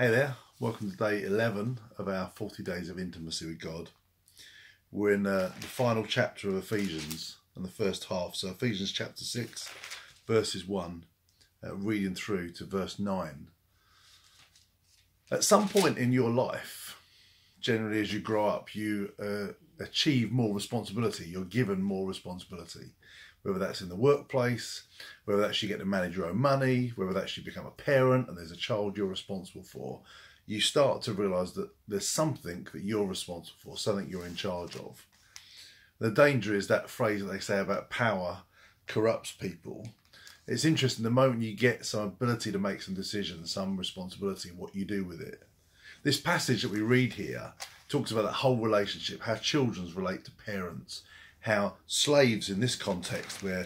Hey there, welcome to day 11 of our 40 days of intimacy with God. We're in the final chapter of Ephesians and the first half. So Ephesians chapter 6, verses 1, reading through to verse 9. At some point in your life, generally as you grow up, you achieve more responsibility. You're given more responsibility. Whether that's in the workplace, whether that's you get to manage your own money, whether that's you become a parent and there's a child you're responsible for, you start to realise that there's something that you're responsible for, something you're in charge of. The danger is that phrase that they say about power corrupts people. It's interesting, the moment you get some ability to make some decisions, some responsibility, what you do with it. This passage that we read here talks about that whole relationship, how children relate to parents, how slaves in this context where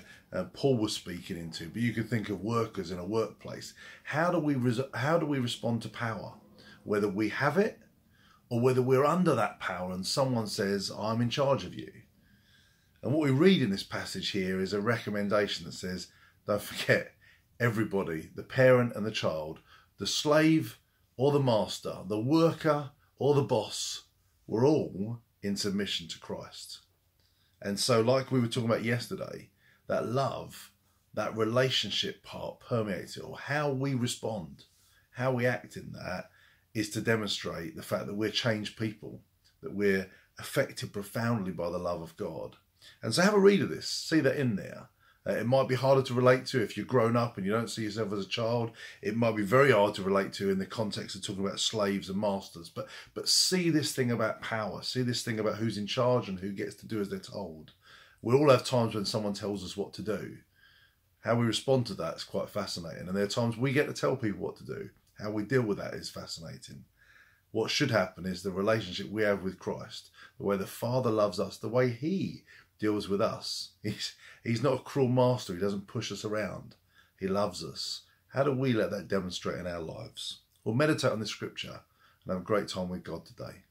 Paul was speaking into, but you could think of workers in a workplace. How do we respond to power? Whether we have it or whether we're under that power and someone says, I'm in charge of you. And what we read in this passage here is a recommendation that says, don't forget, everybody, the parent and the child, the slave or the master, the worker or the boss, we're all in submission to Christ. And so, like we were talking about yesterday, that love, that relationship part permeates it, or how we respond, how we act in that is to demonstrate the fact that we're changed people, that we're affected profoundly by the love of God. And so have a read of this, see that in there. It might be harder to relate to if you're grown up and you don't see yourself as a child. It might be very hard to relate to in the context of talking about slaves and masters. But see this thing about power. See this thing about who's in charge and who gets to do as they're told. We all have times when someone tells us what to do. How we respond to that is quite fascinating. And there are times we get to tell people what to do. How we deal with that is fascinating. What should happen is the relationship we have with Christ, the way the Father loves us, the way He deals with us. He's not a cruel master. He doesn't push us around. He loves us. How do we let that demonstrate in our lives? We'll meditate on this scripture and have a great time with God today.